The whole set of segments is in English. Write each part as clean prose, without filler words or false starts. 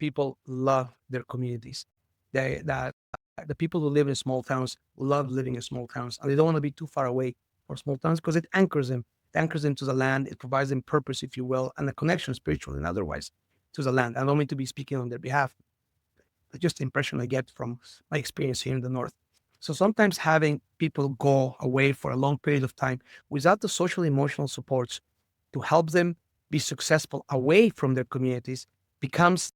people love their communities. That the people who live in small towns love living in small towns, and they don't want to be too far away from small towns because it anchors them. It anchors them to the land. It provides them purpose, if you will, and a connection, spiritual and otherwise, to the land. I don't mean to be speaking on their behalf. It's just the impression I get from my experience here in the north. So sometimes having people go away for a long period of time without the social emotional supports to help them be successful away from their communities becomes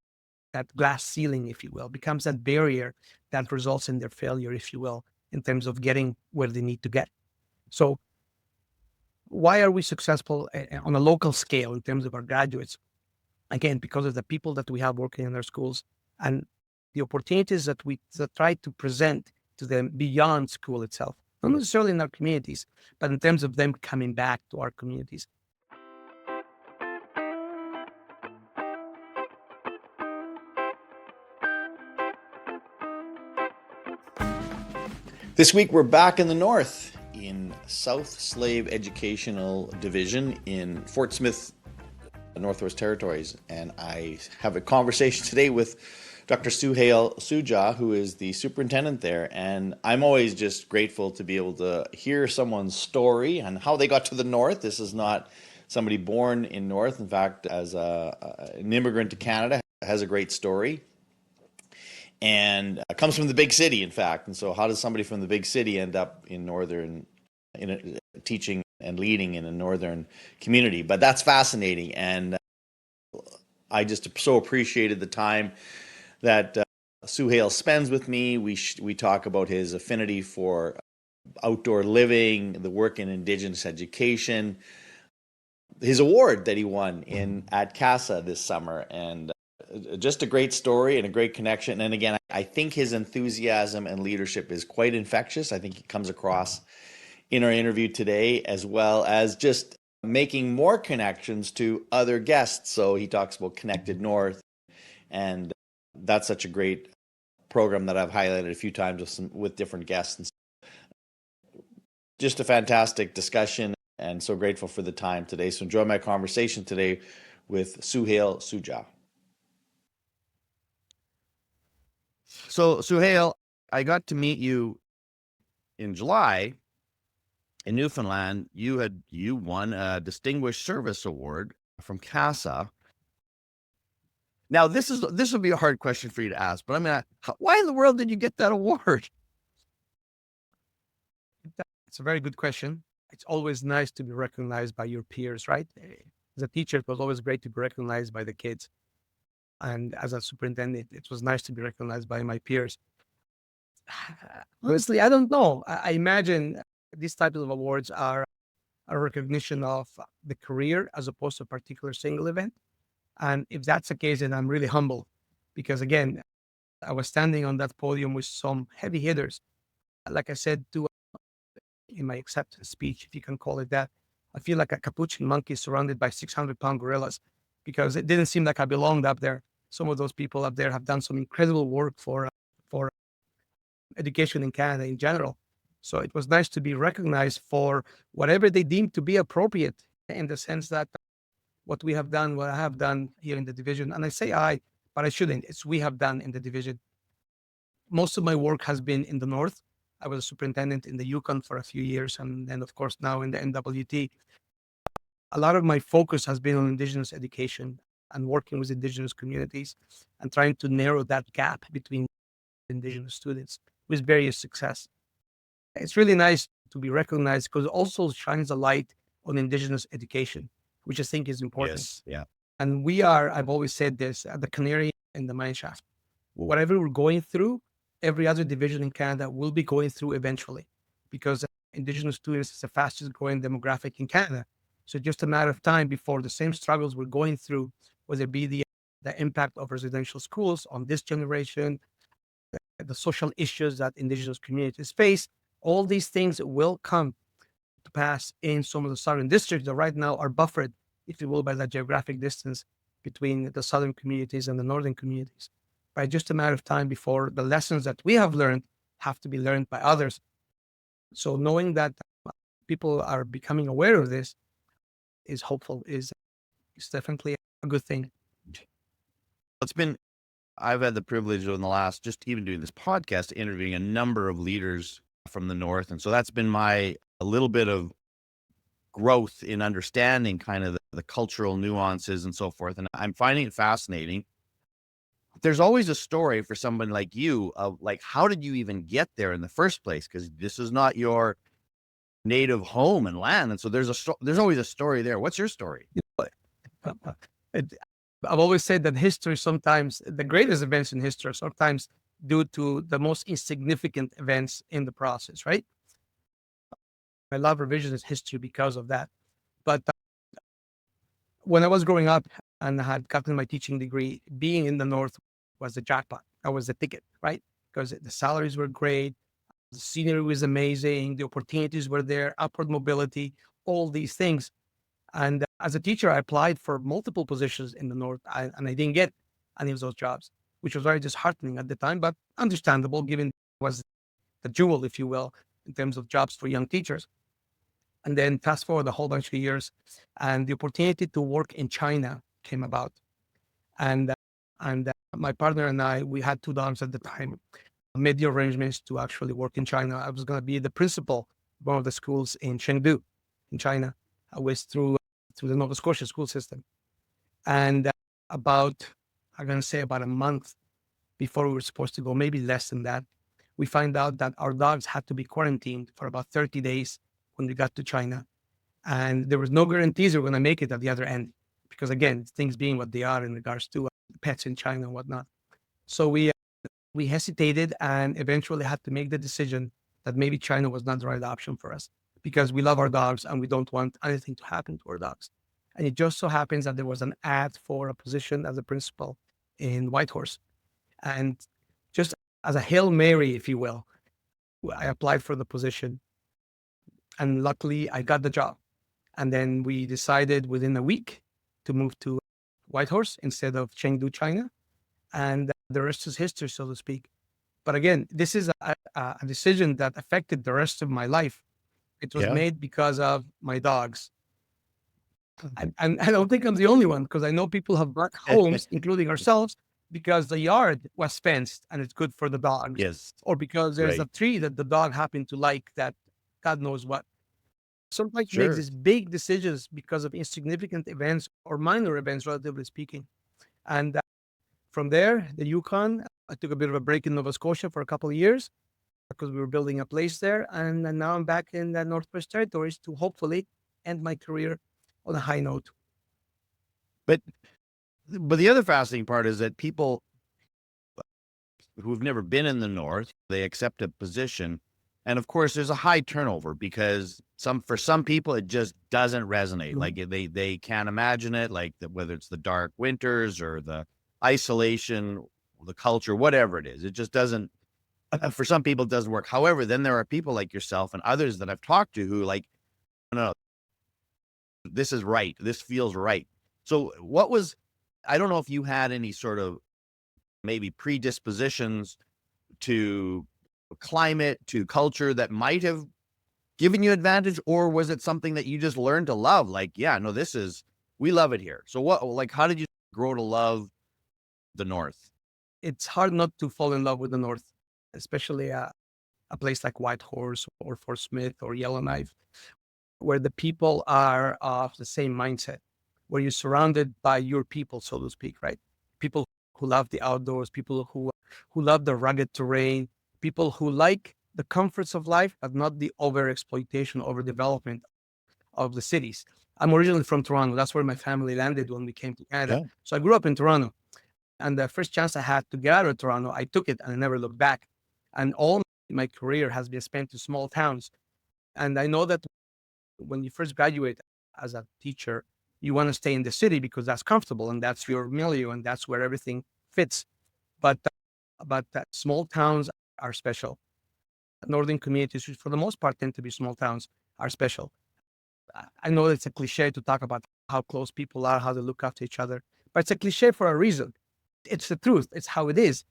that glass ceiling, if you will, becomes that barrier that results in their failure, if you will, in terms of getting where they need to get. So why are we successful on a local scale in terms of our graduates? Again, because of the people that we have working in our schools and the opportunities that we try to present to them beyond school itself, not necessarily in our communities, but in terms of them coming back to our communities. This week, we're back in the north in South Slave Educational Division in Fort Smith, Northwest Territories. And I have a conversation today with Dr. Souhail Soujah, who is the superintendent there. And I'm always just grateful to be able to hear someone's story and how they got to the north. This is not somebody born in north. In fact, as an immigrant to Canada, has a great story. And comes from the big city, in fact. And so how does somebody from the big city end up in teaching and leading in a northern community? But that's fascinating. And I just so appreciated the time that Souhail spends with me. We talk about his affinity for outdoor living, the work in Indigenous education, his award that he won at CASA this summer, and just a great story and a great connection. And again, I think his enthusiasm and leadership is quite infectious. I think it comes across in our interview today, as well as just making more connections to other guests. So he talks about Connected North, and that's such a great program that I've highlighted a few times with different guests. And just a fantastic discussion, and so grateful for the time today. So enjoy my conversation today with Souhail Soujah. So, Souhail, I got to meet you in July in Newfoundland. You won a Distinguished Service Award from CASA. Now, this would be a hard question for you to ask, but I mean, why in the world did you get that award? It's a very good question. It's always nice to be recognized by your peers, right? As a teacher, it was always great to be recognized by the kids. And as a superintendent, it was nice to be recognized by my peers. Honestly, I don't know. I imagine these types of awards are a recognition of the career as opposed to a particular single event. And if that's the case, then I'm really humble because, again, I was standing on that podium with some heavy hitters. Like I said, in my acceptance speech, if you can call it that, I feel like a capuchin monkey surrounded by 600-pound gorillas because it didn't seem like I belonged up there. Some of those people up there have done some incredible work for education in Canada in general. So it was nice to be recognized for whatever they deemed to be appropriate, in the sense that what we have done, what I have done here in the division, and I say I, but I shouldn't, it's we have done in the division. Most of my work has been in the north. I was a superintendent in the Yukon for a few years, and then, of course, now in the NWT. A lot of my focus has been on Indigenous education and working with Indigenous communities and trying to narrow that gap between Indigenous students with various success. It's really nice to be recognized because it also shines a light on Indigenous education, which I think is important. Yes, yeah. And we are, I've always said this, the canary in the mine shaft. Whatever we're going through, every other division in Canada will be going through eventually, because Indigenous students is the fastest growing demographic in Canada. So just a matter of time before the same struggles we're going through, whether it be the impact of residential schools on this generation, the social issues that Indigenous communities face, all these things will come to pass in some of the southern districts that right now are buffered, if you will, by that geographic distance between the southern communities and the northern communities. By just a matter of time before the lessons that we have learned have to be learned by others. So knowing that people are becoming aware of this is hopeful, is definitely a good thing. It's been I've had the privilege in the last, just even doing this podcast, interviewing a number of leaders from the North. And so that's been a little bit of growth in understanding kind of the cultural nuances and so forth. And I'm finding it fascinating. There's always a story for someone like you of like, how did you even get there in the first place? Because this is not your native home and land. And so there's always a story there. What's your story? It, I've always said that history sometimes, the greatest events in history are sometimes due to the most insignificant events in the process, right? I love revisionist history because of that. But when I was growing up and I had gotten my teaching degree, being in the North was the jackpot. That was the ticket, right? Because the salaries were great, the scenery was amazing, the opportunities were there, upward mobility, all these things. And as a teacher, I applied for multiple positions in the North, and I didn't get any of those jobs, which was very disheartening at the time, but understandable given it was the jewel, if you will, in terms of jobs for young teachers. And then fast forward a whole bunch of years, and the opportunity to work in China came about. And my partner and I, we had two daughters at the time, made the arrangements to actually work in China. I was going to be the principal of one of the schools in Chengdu, in China. I was through the Nova Scotia school system. And about, I'm going to say about a month before we were supposed to go, maybe less than that, we find out that our dogs had to be quarantined for about 30 days when we got to China. And there was no guarantees we were going to make it at the other end. Because again, things being what they are in regards to pets in China and whatnot. So we hesitated and eventually had to make the decision that maybe China was not the right option for us because we love our dogs and we don't want anything to happen to our dogs. And it just so happens that there was an ad for a position as a principal in Whitehorse. And just as a Hail Mary, if you will, I applied for the position and luckily I got the job. And then we decided within a week to move to Whitehorse instead of Chengdu, China. And the rest is history, so to speak. But again, this is a decision that affected the rest of my life. It was Yeah, made because of my dogs. And I don't think I'm the only one because I know people have bought homes, including ourselves, because the yard was fenced and it's good for the dogs, yes, or because there's a right. tree that the dog happened to like that God knows what. Sometimes makes Sure. these big decisions because of insignificant events or minor events, relatively speaking. And from there, the Yukon, I took a bit of a break in Nova Scotia for a couple of years because we were building a place there. And now I'm back in the Northwest Territories to hopefully end my career on a high note. But the other fascinating part is that people who've never been in the North, they accept a position. And of course, there's a high turnover because for some people, it just doesn't resonate. Mhm. Like they can't imagine it, like whether it's the dark winters or the isolation, the culture, whatever it is, it just doesn't, for some people, it doesn't work. However, then there are people like yourself and others that I've talked to who like, no, this is right. This feels right. So I don't know if you had any sort of maybe predispositions to climate, to culture that might have given you advantage, or was it something that you just learned to love? Like, yeah, no, we love it here. So how did you grow to love the North? It's hard not to fall in love with the North, especially a place like Whitehorse or Fort Smith or Yellowknife, where the people are of the same mindset, where you're surrounded by your people, so to speak, right? People who love the outdoors, people who love the rugged terrain, people who like the comforts of life, but not the over exploitation, over development of the cities. I'm originally from Toronto. That's where my family landed when we came to Canada. Yeah. So I grew up in Toronto. And the first chance I had to get out of Toronto, I took it and I never looked back. And all my career has been spent in small towns. And I know that when you first graduate as a teacher, you want to stay in the city because that's comfortable and that's your milieu and that's where everything fits. But small towns are special. Northern communities, which for the most part tend to be small towns, are special. I know it's a cliche to talk about how close people are, how they look after each other, but it's a cliche for a reason. It's the truth. It's how it is.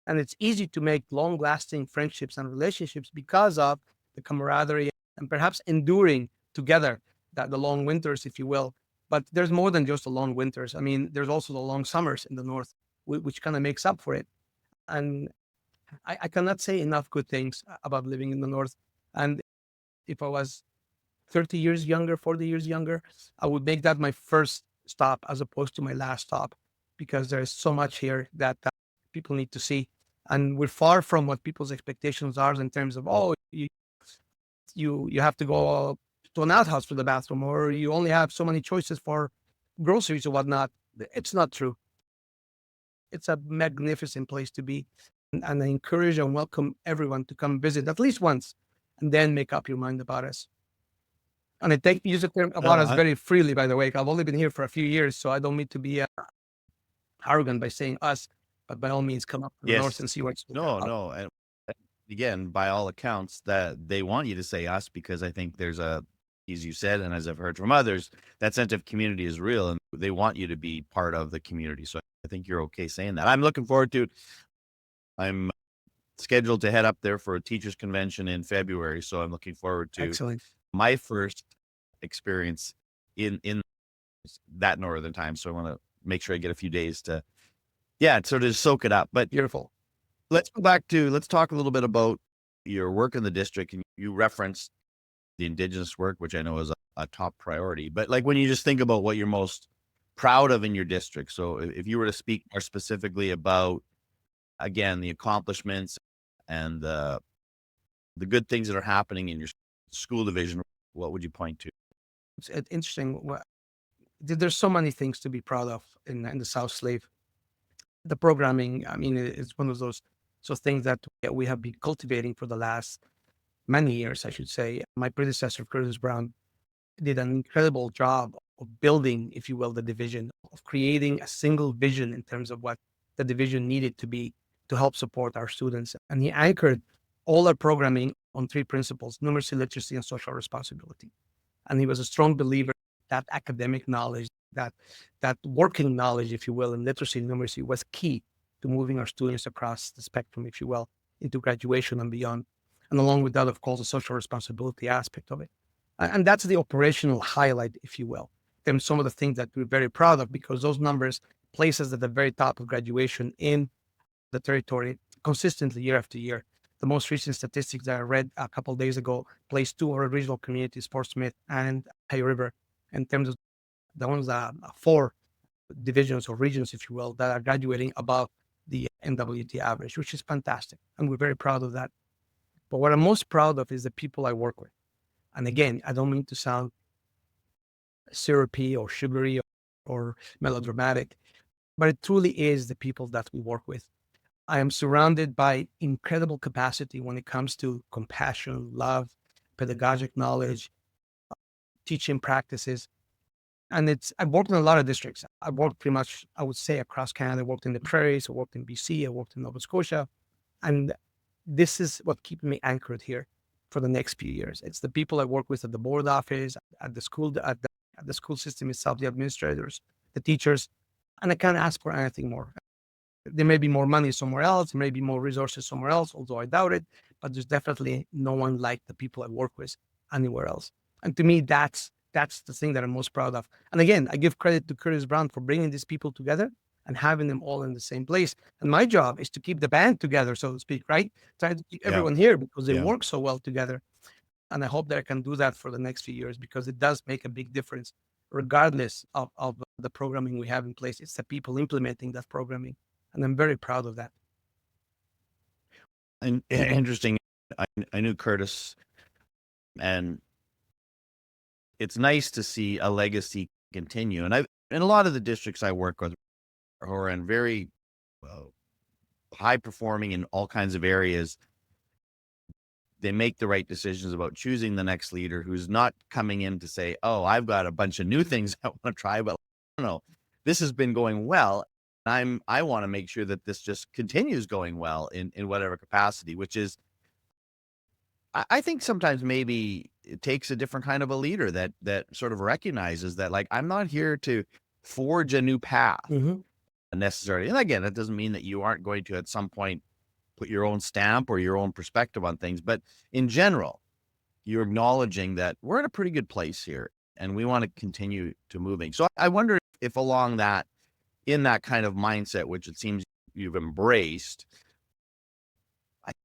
And it's easy to make long lasting friendships and relationships because of the camaraderie and perhaps enduring together the long winters, if you will. But there's more than just the long winters. I mean, there's also the long summers in the North. which kind of makes up for it. And I cannot say enough good things about living in the North. And if I was 30 years younger, 40 years younger, I would make that my first stop as opposed to my last stop, because there's so much here that people need to see. And we're far from what people's expectations are in terms of, oh, you have to go to an outhouse for the bathroom, or you only have so many choices for groceries or whatnot. It's not true. It's a magnificent place to be. And I encourage and welcome everyone to come visit at least once and then make up your mind about us. And I take use the term about us very freely, by the way. I've only been here for a few years, so I don't mean to be arrogant by saying us, but by all means, come up to the North and see what's No. And again, by all accounts, that they want you to say us, because I think there's a, as you said, and as I've heard from others, that sense of community is real, and they want you to be part of the community. So I think you're okay saying that. I'm looking forward to it. I'm scheduled to head up there for a teachers convention in February, so I'm looking forward to Excellent. my first experience in that northern time. So I want to make sure I get a few days to, sort of soak it up. But Beautiful. let's talk a little bit about your work in the district. And you referenced the Indigenous work, which I know is a top priority. But like, when you just think about what you're most proud of in your district, so if you were to speak more specifically about, again, the accomplishments and the good things that are happening in your school division, what would you point to? It's interesting. There's so many things to be proud of in the South Slave. The programming, I mean, it's one of those things that we have been cultivating for the last many years, I should say. My predecessor, Curtis Brown, did an incredible job of building, if you will, the division, of creating a single vision in terms of what the division needed to be to help support our students. And he anchored all our programming on three principles: numeracy, literacy, and social responsibility. And he was a strong believer that academic knowledge, that working knowledge, if you will, in literacy and numeracy was key to moving our students across the spectrum, if you will, into graduation and beyond. And along with that, of course, the social responsibility aspect of it. And that's the operational highlight, if you will. And some of the things that we're very proud of, because those numbers place us at the very top of graduation in the territory consistently year after year. The most recent statistics that I read a couple of days ago placed two of our regional communities, Fort Smith and Hay River, in terms of the ones that are four divisions or regions, if you will, that are graduating above the NWT average, which is fantastic. And we're very proud of that. But what I'm most proud of is the people I work with. And again, I don't mean to sound syrupy or sugary or melodramatic, but it truly is the people that we work with. I am surrounded by incredible capacity when it comes to compassion, love, pedagogic knowledge, teaching practices. And I've worked in a lot of districts. I've worked pretty much, I would say, across Canada. I worked in the prairies, I worked in BC, I worked in Nova Scotia. And this is what keeps me anchored here for the next few years. It's the people I work with at the board office, at the school, at the school system itself, the administrators, the teachers, and I can't ask for anything more. There may be more money somewhere else, there may be more resources somewhere else, although I doubt it, but there's definitely no one like the people I work with anywhere else. And to me, that's the thing that I'm most proud of. And again, I give credit to Curtis Brown for bringing these people together and having them all in the same place. And my job is to keep the band together, so to speak, right? Try to keep everyone here because they work so well together. And I hope that I can do that for the next few years, because it does make a big difference, regardless of the programming we have in place. It's the people implementing that programming. And I'm very proud of that. And interesting. I knew Curtis, and it's nice to see a legacy continue. And in a lot of the districts I work with who are in very high performing in all kinds of areas, they make the right decisions about choosing the next leader who's not coming in to say, oh, I've got a bunch of new things I want to try, but no, this has been going well. I want to make sure that this just continues going well in whatever capacity, which is, I think sometimes maybe it takes a different kind of a leader that sort of recognizes that, like, I'm not here to forge a new path necessarily. And again, that doesn't mean that you aren't going to at some point put your own stamp or your own perspective on things. But in general, you're acknowledging that we're in a pretty good place here and we want to continue to moving. So I wonder if along that, in that kind of mindset, which it seems you've embraced,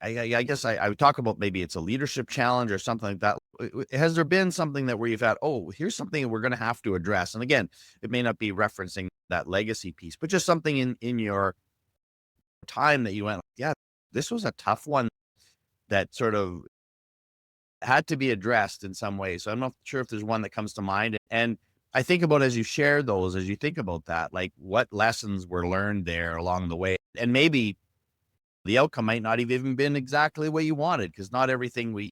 I guess I would talk about maybe it's a leadership challenge or something like that. Has there been something that where you've had, oh, here's something that we're going to have to address? And again, it may not be referencing that legacy piece, but just something in your time that you went, yeah, this was a tough one that sort of had to be addressed in some way. So I'm not sure if there's one that comes to mind. And I think about as you share those, as you think about that, like what lessons were learned there along the way, and maybe the outcome might not have even been exactly what you wanted, because not everything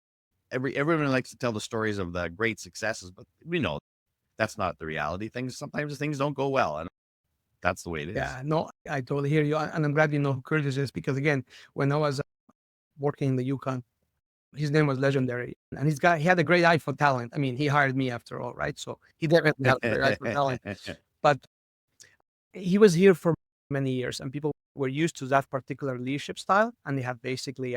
everyone likes to tell the stories of the great successes, but we know that's not the reality. Sometimes things don't go well, and that's the way it is. Yeah, no, I totally hear you. And I'm glad you know who Curtis is, because again, when I was working in the Yukon, his name was legendary. And he had a great eye for talent. I mean, he hired me after all, right? So he definitely had a great eye for talent. But he was here for many years, and people were used to that particular leadership style, and they have basically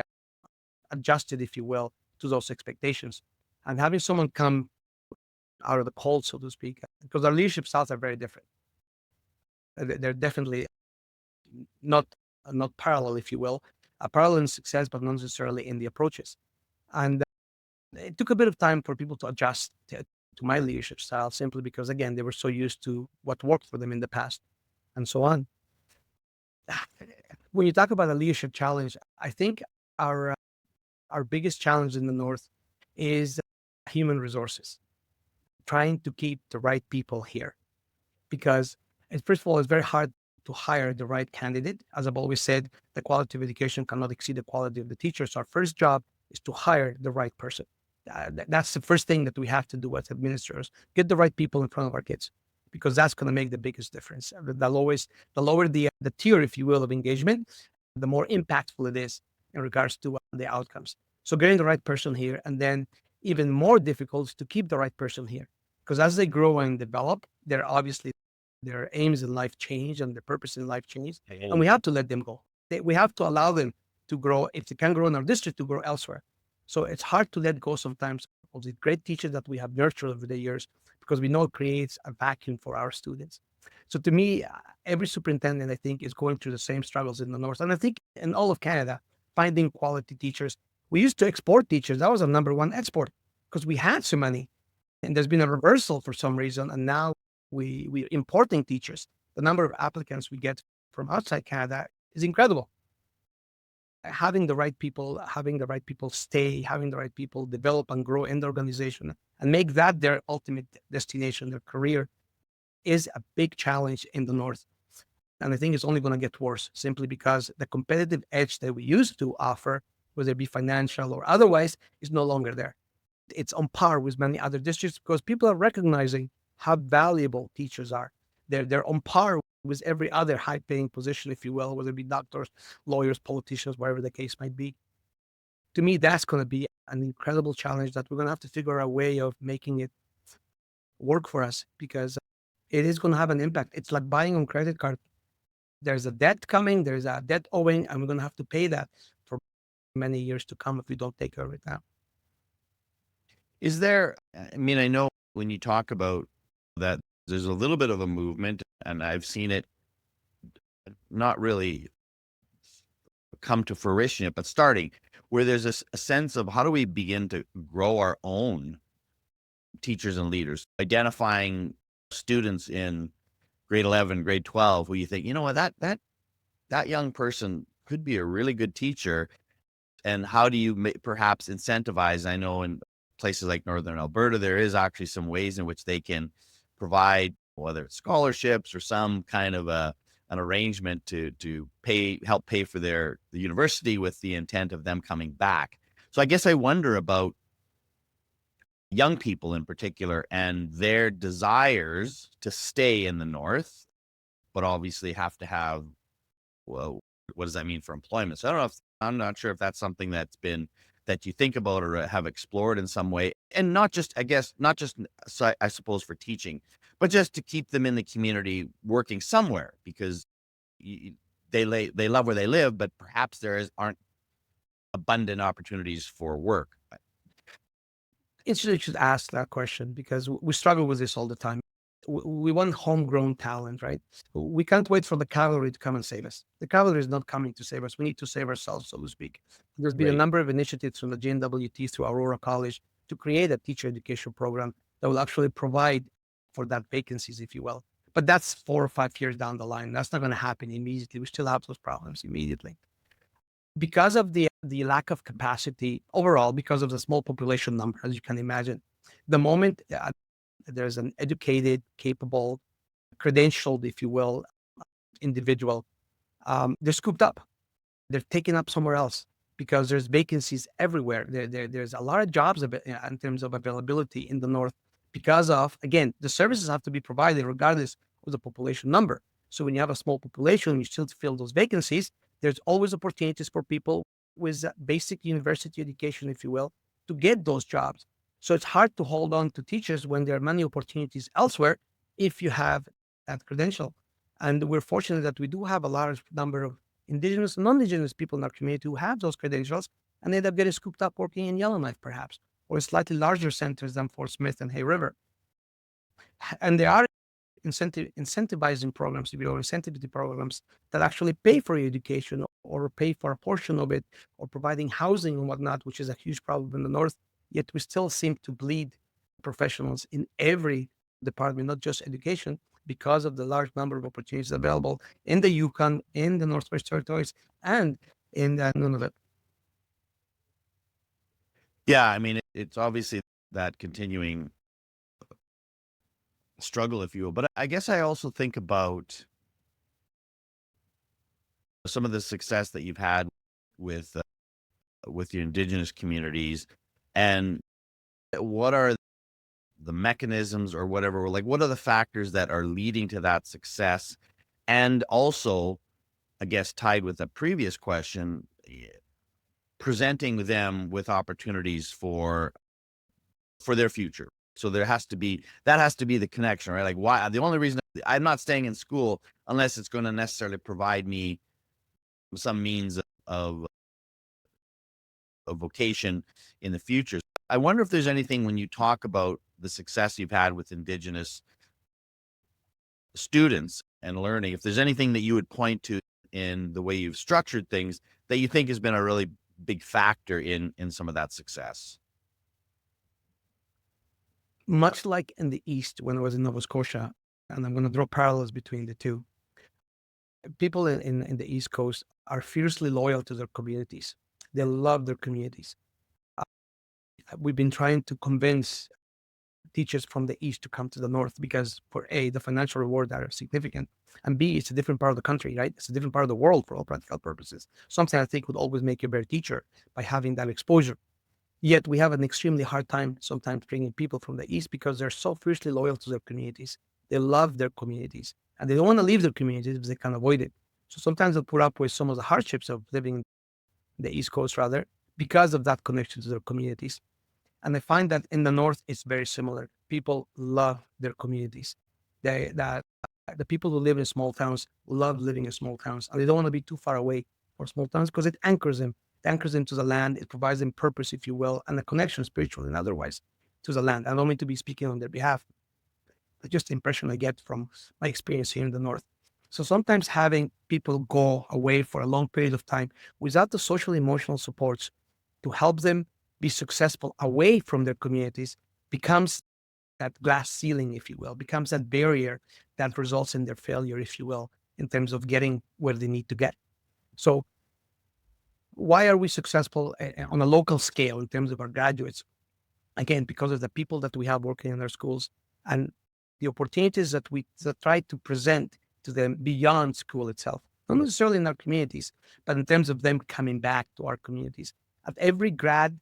adjusted, if you will, to those expectations. And having someone come out of the cold, so to speak, because our leadership styles are very different. They're definitely not parallel, if you will, parallel in success, but not necessarily in the approaches. And it took a bit of time for people to adjust to my leadership style, simply because, again, they were so used to what worked for them in the past, and so on. When you talk about a leadership challenge, I think our biggest challenge in the North is human resources, trying to keep the right people here, because first of all, it's very hard to hire the right candidate. As I've always said, the quality of education cannot exceed the quality of the teachers. So our first job is to hire the right person. That's the first thing that we have to do as administrators: get the right people in front of our kids, because that's going to make the biggest difference. The lower the tier, if you will, of engagement, the more impactful it is in regards to the outcomes. So getting the right person here, and then even more difficult is to keep the right person here, because as they grow and develop, they're obviously their aims in life change and their purpose in life change, and we have to let them go. We have to allow them to grow. If they can grow in our district, to grow elsewhere. So it's hard to let go sometimes of the great teachers that we have nurtured over the years, because we know it creates a vacuum for our students. So to me, every superintendent, I think, is going through the same struggles in the North. And I think in all of Canada, finding quality teachers. We used to export teachers. That was our number one export, because we had so many. And there's been a reversal for some reason. And now we're importing teachers. The number of applicants we get from outside Canada is incredible. Having the right people stay, having the right people develop and grow in the organization and make that their ultimate destination, their career, is a big challenge in the North. And I think it's only going to get worse, simply because the competitive edge that we used to offer, whether it be financial or otherwise, is no longer there. It's on par with many other districts, because people are recognizing how valuable teachers are. They're on par with every other high-paying position, if you will, whether it be doctors, lawyers, politicians, whatever the case might be. To me, that's going to be an incredible challenge that we're going to have to figure out a way of making it work for us, because it is going to have an impact. It's like buying on credit card. There's a debt coming, there's a debt owing, and we're going to have to pay that for many years to come if we don't take care of it now. Is there, I mean, I know when you talk about that, there's a little bit of a movement, and I've seen it not really come to fruition yet, but starting, where there's a sense of how do we begin to grow our own teachers and leaders, identifying students in grade 11, grade 12, where you think, you know what, that young person could be a really good teacher. And how do you perhaps incentivize? I know in places like Northern Alberta, there is actually some ways in which they can provide, whether it's scholarships or some kind of an arrangement to help pay for the university, with the intent of them coming back. So I guess I wonder about young people in particular and their desires to stay in the North, but obviously have to have, well, what does that mean for employment? So I'm not sure if that's something that you think about or have explored in some way, and not just I suppose for teaching, but just to keep them in the community working somewhere, because they love where they live, but perhaps aren't abundant opportunities for work. It's you should ask that question, because we struggle with this all the time. we want homegrown talent, right? We can't wait for the cavalry to come and save us. The cavalry is not coming to save us. We need to save ourselves, so to speak. There's been a Right. number of initiatives from the GNWT through Aurora College to create a teacher education program that will actually provide for that vacancies, if you will. But that's 4 or 5 years down the line. That's not going to happen immediately. We still have those problems immediately because of the lack of capacity overall, because of the small population number, as you can imagine. The moment there's an educated, capable, credentialed, if you will, individual, they're scooped up. They're taken up somewhere else because there's vacancies everywhere. There's a lot of jobs in terms of availability in the north because of, again, the services have to be provided regardless of the population number. So when you have a small population, you still fill those vacancies. There's always opportunities for people with basic university education, if you will, to get those jobs. So it's hard to hold on to teachers when there are many opportunities elsewhere if you have that credential. And we're fortunate that we do have a large number of Indigenous and non-Indigenous people in our community who have those credentials and end up getting scooped up working in Yellowknife, perhaps, or in slightly larger centers than Fort Smith and Hay River. And there are incentivizing programs, if you will, incentivity programs that actually pay for your education or pay for a portion of it or providing housing and whatnot, which is a huge problem in the north. Yet we still seem to bleed professionals in every department, not just education, because of the large number of opportunities available in the Yukon, in the Northwest Territories, and in Nunavut. Yeah, I mean, it's obviously that continuing struggle, if you will. But I guess I also think about some of the success that you've had with your Indigenous communities, and what are the mechanisms or whatever, like what are the factors that are leading to that success? And also, I guess tied with the previous question, presenting them with opportunities for their future. So there has to be the connection, right? Like, why? The only reason I'm not staying in school unless it's going to necessarily provide me some means of a vocation in the future. I wonder if there's anything, when you talk about the success you've had with Indigenous students and learning, if there's anything that you would point to in the way you've structured things that you think has been a really big factor in some of that success. Much like in the East when I was in Nova Scotia, and I'm going to draw parallels between the two. People in the East Coast are fiercely loyal to their communities. They love their communities. We've been trying to convince teachers from the East to come to the North because, for A, the financial rewards are significant, and B, it's a different part of the country, right? It's a different part of the world for all practical purposes. Something I think would always make you a better teacher by having that exposure. Yet we have an extremely hard time sometimes bringing people from the East because they're so fiercely loyal to their communities. They love their communities and they don't want to leave their communities if they can avoid it. So sometimes they'll put up with some of the hardships of living in the East Coast, rather, because of that connection to their communities. And I find that in the North, it's very similar. People love their communities. The people who live in small towns love living in small towns, and they don't want to be too far away for small towns because it anchors them. It anchors them to the land. It provides them purpose, if you will, and a connection, spiritual and otherwise, to the land. I don't mean to be speaking on their behalf, but just the impression I get from my experience here in the North. So sometimes having people go away for a long period of time without the social emotional supports to help them be successful away from their communities becomes that glass ceiling, if you will, becomes that barrier that results in their failure, if you will, in terms of getting where they need to get. So why are we successful on a local scale in terms of our graduates? Again, because of the people that we have working in our schools and the opportunities that we try to present to them beyond school itself, not necessarily in our communities, but in terms of them coming back to our communities. At every grad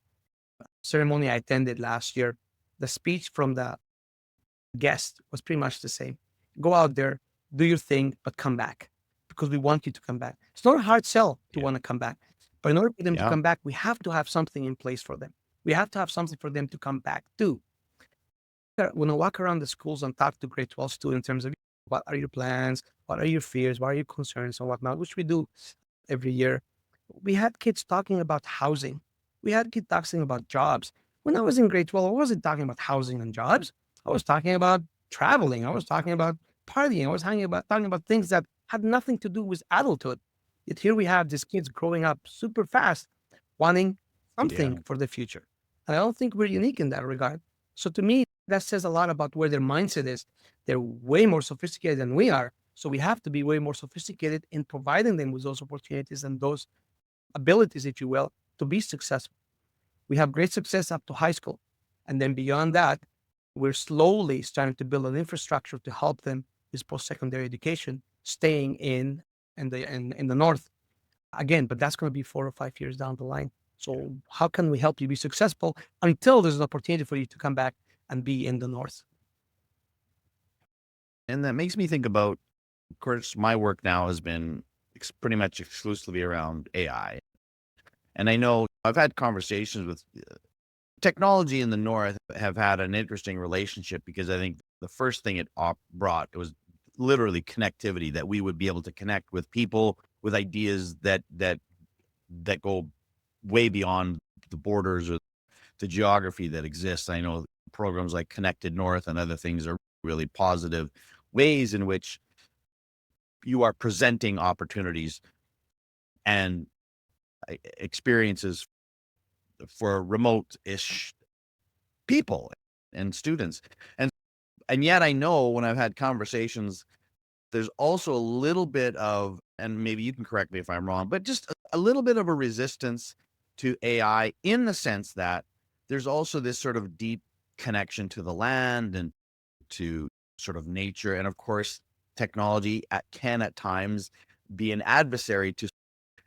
ceremony I attended last year, the speech from the guest was pretty much the same. Go out there, do your thing, but come back because we want you to come back. It's not a hard sell to want to come back, but in order for them to come back, we have to have something in place for them. We have to have something for them to come back to. When I walk around the schools and talk to grade 12 students in terms of what are your plans, what are your fears, what are your concerns and whatnot, which we do every year, we had kids talking about housing. We had kids talking about jobs. When I was in grade 12, I wasn't talking about housing and jobs. I was talking about traveling. I was talking about partying. I was talking about things that had nothing to do with adulthood. Yet here we have these kids growing up super fast, wanting Yeah. something for the future. And I don't think we're unique in that regard. So to me, that says a lot about where their mindset is. They're way more sophisticated than we are. So we have to be way more sophisticated in providing them with those opportunities and those abilities, if you will, to be successful. We have great success up to high school. And then beyond that, we're slowly starting to build an infrastructure to help them with post-secondary education, staying in the north. Again, but that's going to be 4 or 5 years down the line. So how can we help you be successful until there's an opportunity for you to come back and be in the north? And that makes me think about, of course, my work now has been pretty much exclusively around AI. And I know I've had conversations with technology in the North have had an interesting relationship because I think the first thing it brought, it was literally connectivity, that we would be able to connect with people with ideas that go way beyond the borders or the geography that exists. I know programs like Connected North and other things are really positive ways in which you are presenting opportunities and experiences for remote-ish people and students. And yet I know when I've had conversations, there's also a little bit of, and maybe you can correct me if I'm wrong, but just a little bit of a resistance to AI in the sense that there's also this sort of deep connection to the land and to sort of nature. And of course, technology can at times be an adversary to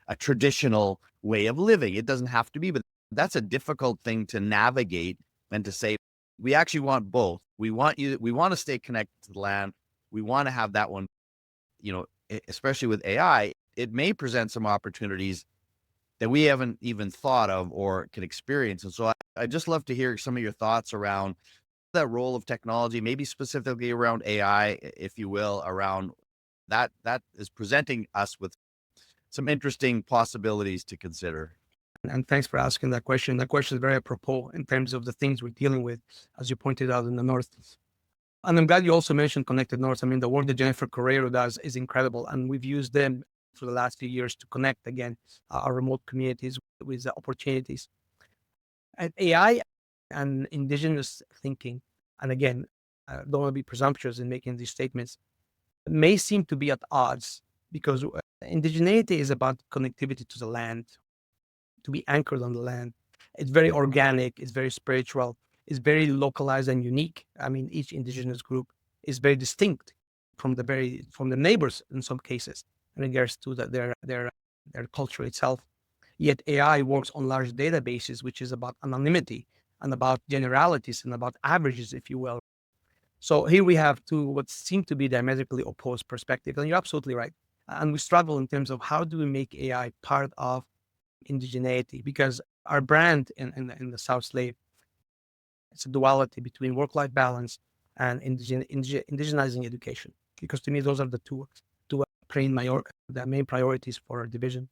a traditional way of living. It doesn't have to be, but that's a difficult thing to navigate and to say, we actually want both. We want to stay connected to the land. We want to have that one, especially with AI, it may present some opportunities that we haven't even thought of or can experience. And so I just love to hear some of your thoughts around that role of technology, maybe specifically around AI, if you will, around that is presenting us with some interesting possibilities to consider. And thanks for asking that question. That question is very apropos in terms of the things we're dealing with, as you pointed out in the North. And I'm glad you also mentioned Connected North. I mean, the work that Jennifer Correiro does is incredible. And we've used them for the last few years to connect, again, our remote communities with the opportunities. And AI and indigenous thinking, and again, I don't want to be presumptuous in making these statements, may seem to be at odds because indigeneity is about connectivity to the land, to be anchored on the land. It's very organic, it's very spiritual, it's very localized and unique. I mean, each indigenous group is very distinct from the neighbors in some cases in regards to their culture itself. Yet AI works on large databases, which is about anonymity and about generalities and about averages, if you will. So here we have two what seem to be diametrically opposed perspectives, and you're absolutely right. And we struggle in terms of how do we make AI part of indigeneity, because our brand in the South Slave, it's a duality between work-life balance and indigenizing education. Because to me, those are the two the main priorities for our division.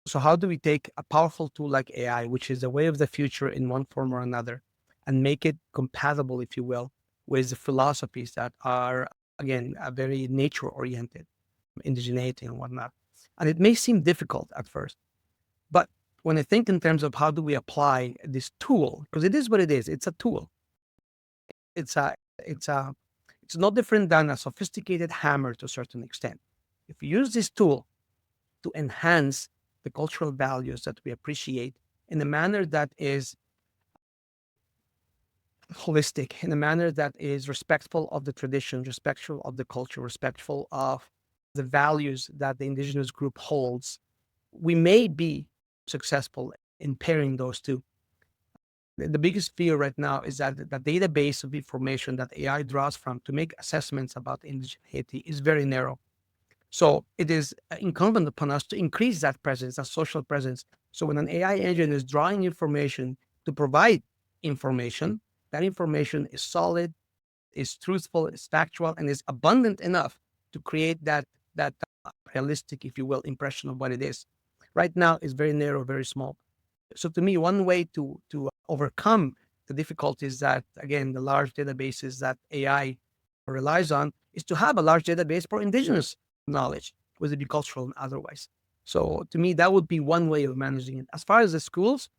So how do we take a powerful tool like AI, which is the way of the future in one form or another, and make it compatible, if you will, with the philosophies that are, again, very nature-oriented, indigeneity and whatnot. And it may seem difficult at first, but when I think in terms of how do we apply this tool, because it is what it is, it's a tool. It's no different than a sophisticated hammer to a certain extent. If you use this tool to enhance the cultural values that we appreciate in a manner that is holistic, in a manner that is respectful of the tradition, respectful of the culture, respectful of the values that the indigenous group holds, we may be successful in pairing those two. The biggest fear right now is that the database of information that AI draws from to make assessments about indigeneity is very narrow. So it is incumbent upon us to increase that presence, that social presence. So when an AI engine is drawing information to provide information, that information is solid, is truthful, is factual, and is abundant enough to create that realistic, if you will, impression of what it is. Right now, it's very narrow, very small. So to me, one way to overcome the difficulties that, again, the large databases that AI relies on is to have a large database for Indigenous knowledge, whether it be cultural and otherwise. So to me, that would be one way of managing it. As far as the schools,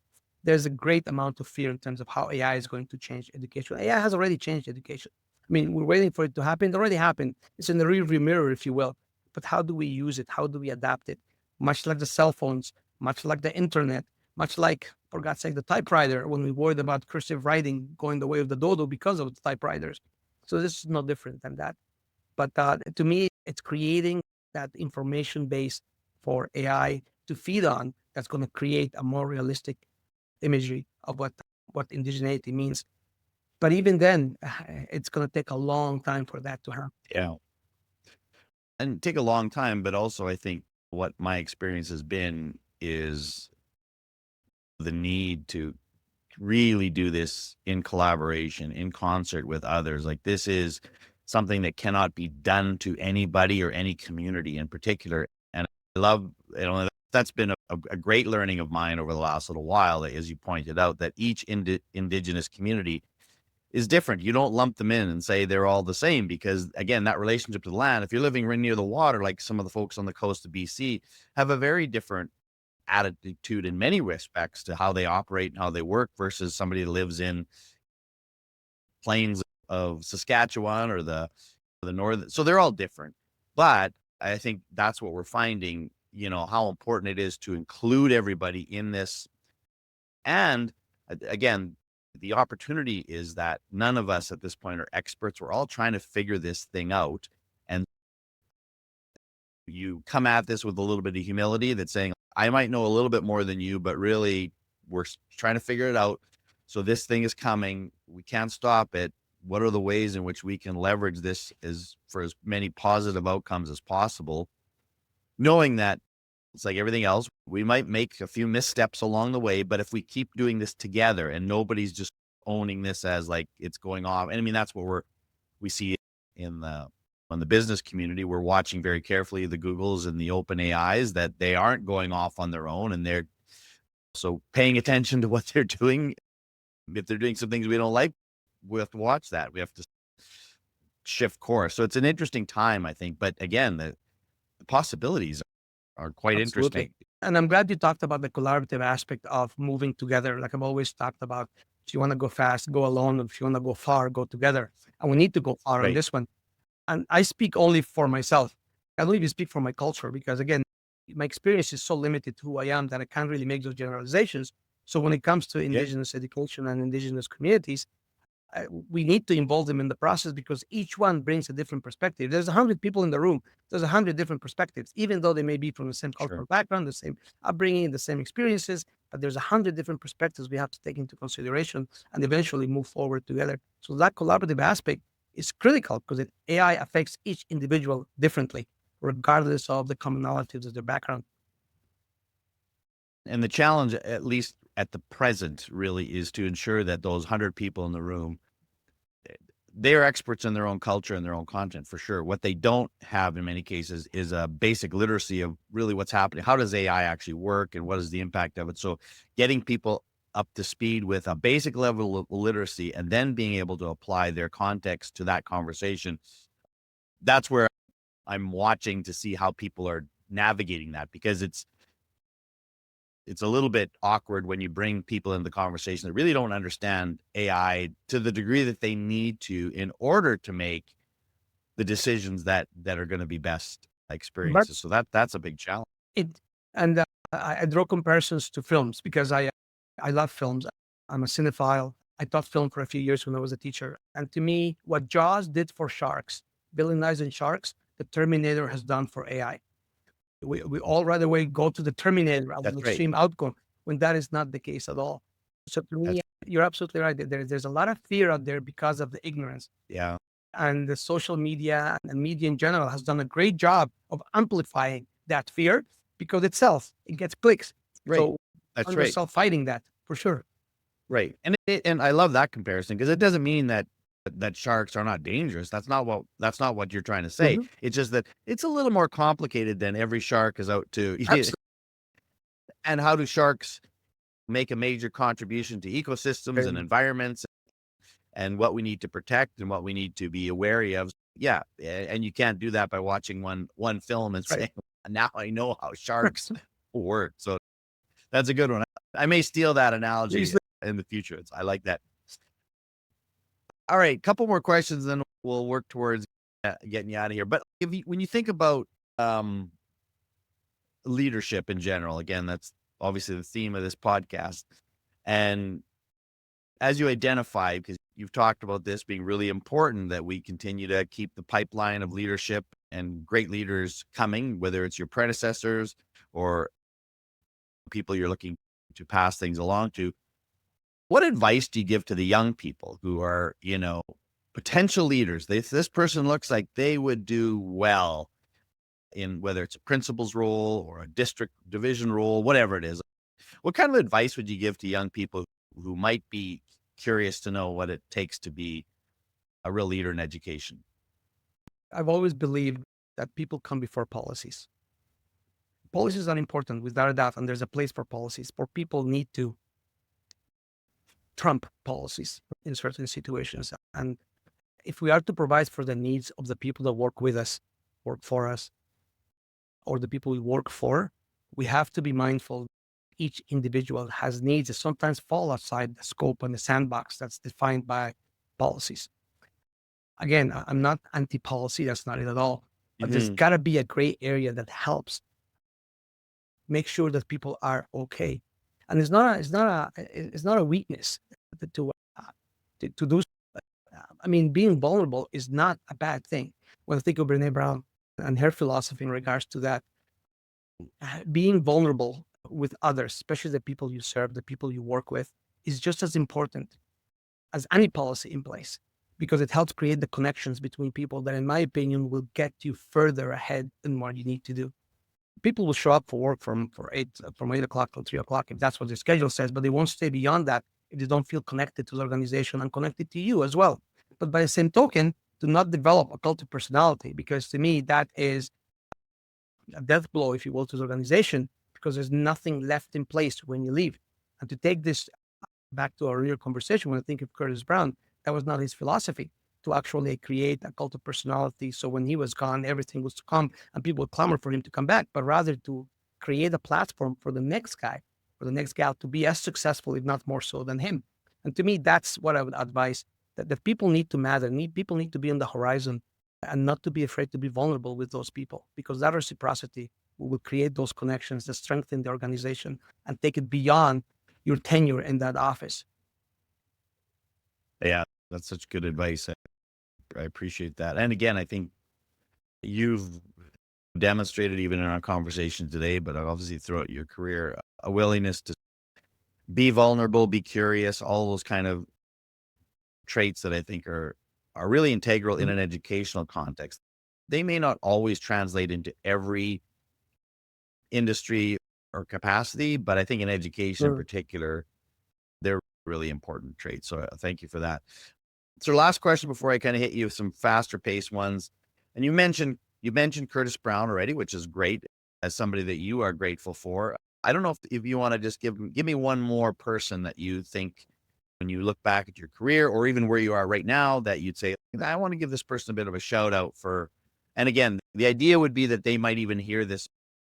there's a great amount of fear in terms of how AI is going to change education. AI has already changed education. I mean, we're waiting for it to happen. It already happened. It's in the rearview mirror, if you will. But how do we use it? How do we adapt it? Much like the cell phones, much like the internet, much like, for God's sake, the typewriter, when we worried about cursive writing going the way of the dodo because of the typewriters. So this is no different than that. But to me, it's creating that information base for AI to feed on that's going to create a more realistic imagery of what indigeneity means. But even then, it's going to take a long time for that to happen. Yeah. And take a long time, but also I think what my experience has been is the need to really do this in collaboration, in concert with others. Like this is something that cannot be done to anybody or any community in particular. And I love, that's been a great learning of mine over the last little while, as you pointed out, that each Indigenous community is different. You don't lump them in and say they're all the same because, again, that relationship to the land, if you're living right near the water, like some of the folks on the coast of BC, have a very different attitude in many respects to how they operate and how they work versus somebody that lives in plains of Saskatchewan or the north. So they're all different. But I think that's what we're finding, how important it is to include everybody in this. And again, the opportunity is that none of us at this point are experts. We're all trying to figure this thing out. And you come at this with a little bit of humility that's saying, I might know a little bit more than you, but really we're trying to figure it out. So this thing is coming. We can't stop it. What are the ways in which we can leverage this for as many positive outcomes as possible? Knowing that it's like everything else, we might make a few missteps along the way, but if we keep doing this together and nobody's just owning this as like it's going off, and I mean, that's what we see in the business community. We're watching very carefully the Googles and the open AIs that they aren't going off on their own, and they're so paying attention to what they're doing. If they're doing some things we don't like, we have to watch that. We have to shift course. So it's an interesting time, I think. But again, the possibilities are quite Absolutely. interesting. And I'm glad you talked about the collaborative aspect of moving together. Like I've always talked about, if you want to go fast, go alone. If you want to go far, go together. And we need to go far on Right. this one. And I speak only for myself. I don't even speak for my culture because, again, my experience is so limited to who I am that I can't really make those generalizations. So when it comes to Indigenous education and Indigenous communities, we need to involve them in the process because each one brings a different perspective. There's 100 people in the room. There's 100 different perspectives, even though they may be from the same cultural background, the same upbringing, the same experiences. But there's 100 different perspectives we have to take into consideration and eventually move forward together. So that collaborative aspect is critical because AI affects each individual differently, regardless of the commonalities of their background. And the challenge, at least at the present, really is to ensure that those 100 people in the room, they are experts in their own culture and their own content for sure. What they don't have in many cases is a basic literacy of really what's happening. How does AI actually work and what is the impact of it? So getting people up to speed with a basic level of literacy and then being able to apply their context to that conversation. That's where I'm watching to see how people are navigating that, because it's a little bit awkward when you bring people into the conversation that really don't understand AI to the degree that they need to in order to make the decisions that are going to be best experiences. So that's a big challenge. I draw comparisons to films because I love films. I'm a cinephile. I taught film for a few years when I was a teacher. And to me, what Jaws did for sharks, Bill and Nye and sharks, the Terminator has done for AI. We all right away go to the Terminator as an extreme outcome when that is not the case at all. So to me, you're absolutely right. There's a lot of fear out there because of the ignorance. Yeah. And the social media and media in general has done a great job of amplifying that fear because it sells, it gets clicks. Right. So That's find right. yourself fighting that for sure. Right. And I love that comparison because it doesn't mean that sharks are not dangerous. That's not what you're trying to say. Mhm. It's just that it's a little more complicated than every shark is out to. Absolutely. And how do sharks make a major contribution to ecosystems and environments and what we need to protect and what we need to be wary of? yeah, and you can't do that by watching one film and Right. saying, now I know how sharks work. So that's a good one. I may steal that analogy Usually, in the future. I like that. All right, couple more questions, then we'll work towards getting you out of here. But when you think about leadership in general, again, that's obviously the theme of this podcast. And as you identify, because you've talked about this being really important, that we continue to keep the pipeline of leadership and great leaders coming, whether it's your predecessors or people you're looking to pass things along to. What advice do you give to the young people who are, potential leaders? This person looks like they would do well in whether it's a principal's role or a district division role, whatever it is. What kind of advice would you give to young people who might be curious to know what it takes to be a real leader in education? I've always believed that people come before policies. Policies are important, without a doubt, and there's a place for policies. For people need to trump policies in certain situations. And if we are to provide for the needs of the people that work with us, work for us, or the people we work for, we have to be mindful each individual has needs that sometimes fall outside the scope and the sandbox that's defined by policies. Again, I'm not anti-policy, that's not it at all. But there's got to be a gray area that helps make sure that people are okay. And it's not a weakness to do. I mean, being vulnerable is not a bad thing. When I think of Brene Brown and her philosophy in regards to that, being vulnerable with others, especially the people you serve, the people you work with, is just as important as any policy in place, because it helps create the connections between people that, in my opinion, will get you further ahead in what you need to do. People will show up for work from 8 o'clock till 3 o'clock if that's what their schedule says, but they won't stay beyond that if they don't feel connected to the organization and connected to you as well. But by the same token, do not develop a cult of personality, because to me that is a death blow, if you will, to the organization, because there's nothing left in place when you leave. And to take this back to our earlier conversation, when I think of Curtis Brown, that was not his philosophy, to actually create a cult of personality. So when he was gone, everything was to come and people would clamor for him to come back, but rather to create a platform for the next guy, for the next gal to be as successful, if not more so than him. And to me, that's what I would advise, that people need to matter. People need to be on the horizon and not to be afraid to be vulnerable with those people, because that reciprocity will create those connections that strengthen the organization and take it beyond your tenure in that office. Yeah, that's such good advice. I appreciate that. And again, I think you've demonstrated even in our conversation today, but obviously throughout your career, a willingness to be vulnerable, be curious, all those kind of traits that I think are really integral in an educational context. They may not always translate into every industry or capacity, but I think in education in particular, they're really important traits. So thank you for that. So last question before I kind of hit you with some faster paced ones. And you mentioned Curtis Brown already, which is great, as somebody that you are grateful for. I don't know if you want to just give me one more person that you think, when you look back at your career or even where you are right now, that you'd say, I want to give this person a bit of a shout out for. And again, the idea would be that they might even hear this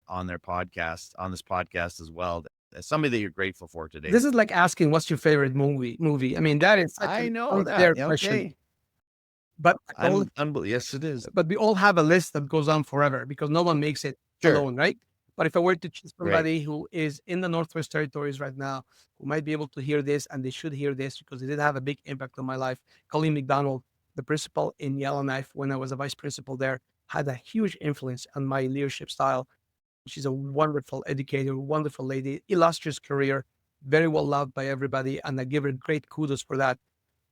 on this podcast as well, as somebody that you're grateful for today. This is like asking, what's your favorite movie? I mean, that is such I an know unfair that. question. Okay. But Yes, it is. but we all have a list that goes on forever, because no one makes it alone, right? But if I were to choose somebody who is in the Northwest Territories right now, who might be able to hear this, and they should hear this because it did have a big impact on my life, Colleen McDonald, the principal in Yellowknife when I was a vice principal there, had a huge influence on my leadership style. She's a wonderful educator, wonderful lady, illustrious career, very well loved by everybody, and I give her great kudos for that.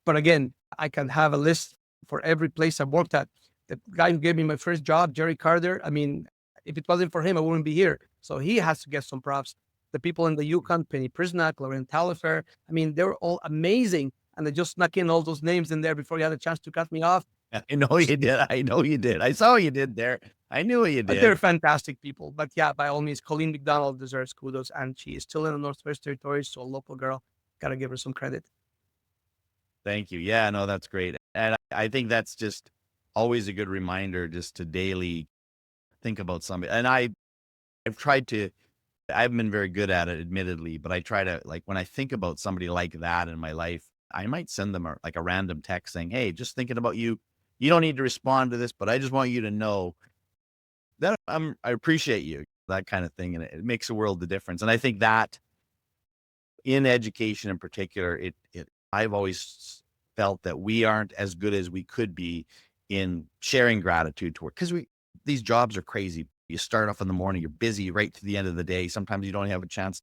But again, I can have a list for every place I've worked at. The guy who gave me my first job, Jerry Carter, I mean, if it wasn't for him, I wouldn't be here. So he has to get some props. The people in the Yukon, Penny Prisnak, Lauren Talifer, I mean, they were all amazing. And I just snuck in all those names in there before you had a chance to cut me off. I know you did. I saw you did there. I knew you But did. they're fantastic people. But yeah, by all means, Colleen McDonald deserves kudos. And she is still in the Northwest Territories, so a local girl. Got to give her some credit. Thank you. Yeah, no, that's great. And I think that's just always a good reminder just to daily think about somebody. And I've tried to, I haven't been very good at it, admittedly, but I try to, like, when I think about somebody like that in my life, I might send them like a random text saying, "Hey, just thinking about you. You don't need to respond to this, but I just want you to know that I appreciate you," that kind of thing. And it makes a world of difference. And I think that in education in particular, I've always felt that we aren't as good as we could be in sharing gratitude toward, because these jobs are crazy. You start off in the morning, you're busy right to the end of the day. Sometimes you don't have a chance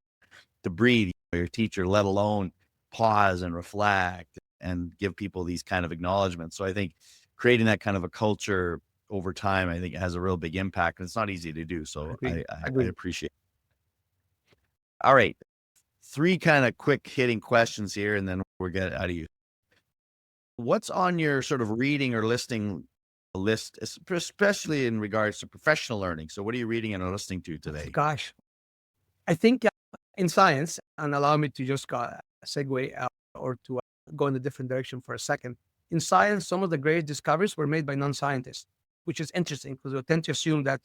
to breathe, your teacher, let alone pause and reflect and give people these kind of acknowledgments. So I think creating that kind of a culture over time, I think it has a real big impact, and it's not easy to do. So Agreed. I Agreed. appreciate it. All right. 3 kind of quick hitting questions here, and then we'll get out of you. What's on your sort of reading or listening list, especially in regards to professional learning? So what are you reading and listening to today? Gosh, I think in science, and allow me to just segue or to go in a different direction for a second. In science, some of the great discoveries were made by non-scientists, which is interesting because we tend to assume that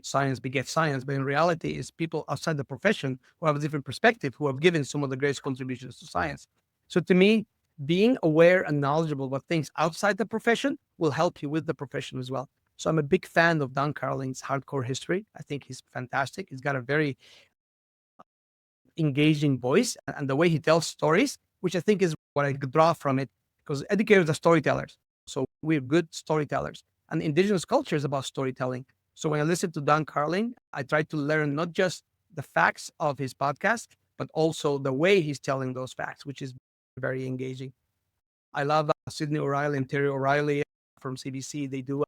science begets science, but in reality, it's people outside the profession who have a different perspective who have given some of the greatest contributions to science. So to me, being aware and knowledgeable about things outside the profession will help you with the profession as well. So I'm a big fan of Don Carlin's Hardcore History. I think he's fantastic. He's got a very engaging voice and the way he tells stories, which I think is what I draw from it, because educators are storytellers. So we're good storytellers. And Indigenous culture is about storytelling. So when I listen to Don Carlin, I try to learn not just the facts of his podcast, but also the way he's telling those facts, which is very engaging. I love Sydney O'Reilly and Terry O'Reilly from CBC. They do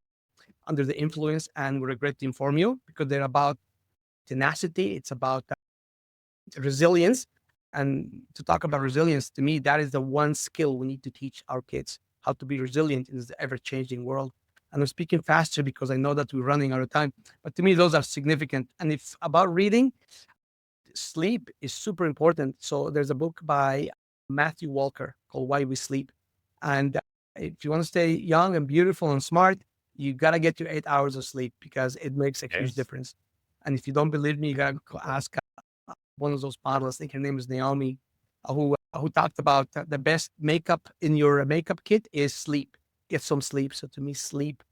Under the Influence and We Regret to Inform You, because they're about tenacity. It's about resilience. And to talk about resilience, to me, that is the one skill we need to teach our kids, how to be resilient in this ever-changing world. And I'm speaking faster because I know that we're running out of time. But to me, those are significant. And if about reading, sleep is super important. So there's a book by Matthew Walker called Why We Sleep. And if you want to stay young and beautiful and smart, you got to get your 8 hours of sleep because it makes a huge difference. And if you don't believe me, you got to ask one of those models, I think her name is Naomi, who talked about the best makeup in your makeup kit is sleep. Get some sleep. So to me, sleep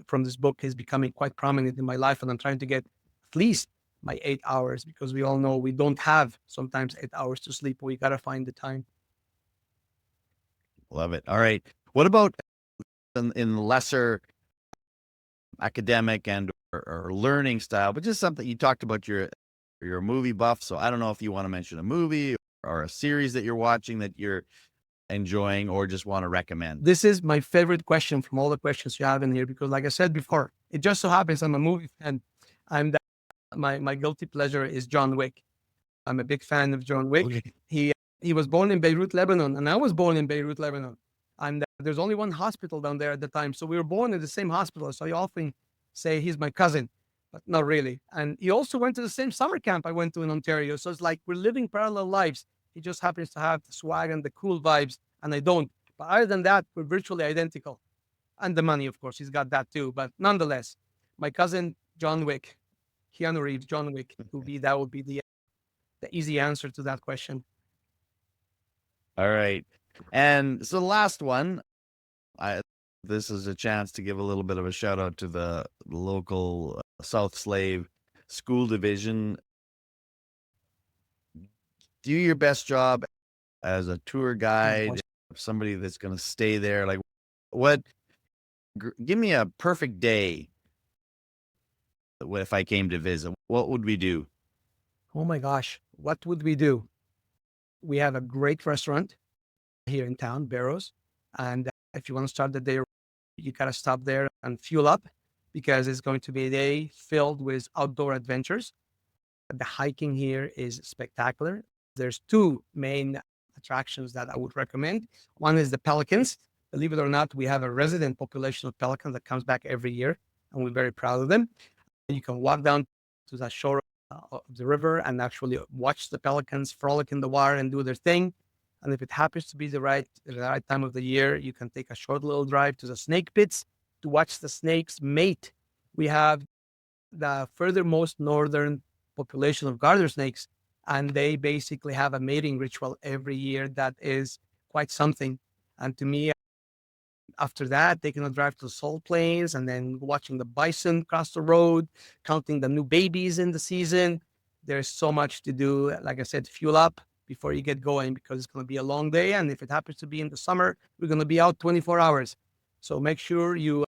from this book is becoming quite prominent in my life, and I'm trying to get at least my 8 hours, because we all know we don't have sometimes 8 hours to sleep. We got to find the time. Love it. All right. What about in lesser academic and or learning style, but just something you talked about, you're a movie buff. So I don't know if you want to mention a movie or a series that you're watching that you're enjoying or just want to recommend. This is my favorite question from all the questions you have in here, because like I said before, it just so happens I'm a movie fan. My guilty pleasure is John Wick. I'm a big fan of John Wick. Okay. He was born in Beirut, Lebanon, and I was born in Beirut, Lebanon. And there's only one hospital down there at the time. So we were born in the same hospital. So I often say he's my cousin, but not really. And he also went to the same summer camp I went to in Ontario. So it's like we're living parallel lives. He just happens to have the swag and the cool vibes, and I don't. But other than that, we're virtually identical. And the money, of course, he's got that too. But nonetheless, my cousin, John Wick, Keanu Reeves, John Wick, that would be the easy answer to that question. All right. And so the last one, this is a chance to give a little bit of a shout out to the local South Slave School Division. Do your best job as a tour guide, somebody that's going to stay there. Like, give me a perfect day. If I came to visit, what would we do? Oh my gosh, what would we do? We have a great restaurant here in town, Barrows. And if you want to start the day, you got to stop there and fuel up, because it's going to be a day filled with outdoor adventures. The hiking here is spectacular. There's 2 main attractions that I would recommend. One is the pelicans. Believe it or not, we have a resident population of pelicans that comes back every year, and we're very proud of them. You can walk down to the shore of the river and actually watch the pelicans frolic in the water and do their thing. And if it happens to be the right time of the year, you can take a short little drive to the snake pits to watch the snakes mate. We have the furthermost northern population of garter snakes, and they basically have a mating ritual every year that is quite something. And to me, after that, taking a drive to the salt plains and then watching the bison cross the road, counting the new babies in the season. There's so much to do. Like I said, fuel up before you get going because it's going to be a long day. And if it happens to be in the summer, we're going to be out 24 hours. So make sure you're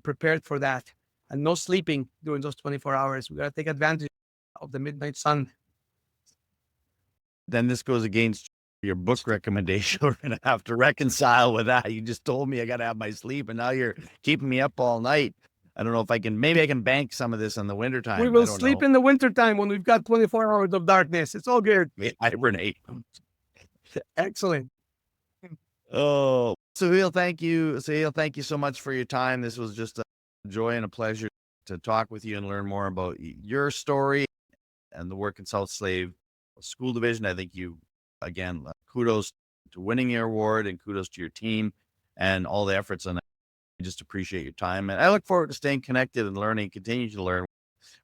prepared for that. And no sleeping during those 24 hours. We got to take advantage of the midnight sun. Then this goes against your book recommendation. We're going to have to reconcile with that. You just told me I got to have my sleep, and now you're keeping me up all night. I don't know if I can, maybe I can bank some of this in the wintertime. We will sleep in the wintertime when we've got 24 hours of darkness. It's all good. We hibernate. Excellent. Oh, Souhail, thank you. Souhail, thank you so much for your time. This was just a joy and a pleasure to talk with you and learn more about your story and the work in South Slave School Division. I think you, again, kudos to winning your award and kudos to your team and all the efforts on that. I just appreciate your time. And I look forward to staying connected and learning, continue to learn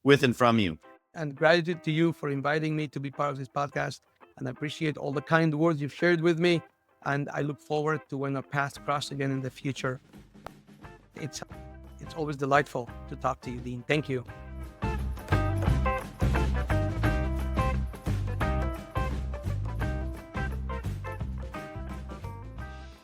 with and from you. And gratitude to you for inviting me to be part of this podcast. And I appreciate all the kind words you've shared with me. And I look forward to when our paths cross again in the future. It's always delightful to talk to you, Dean. Thank you.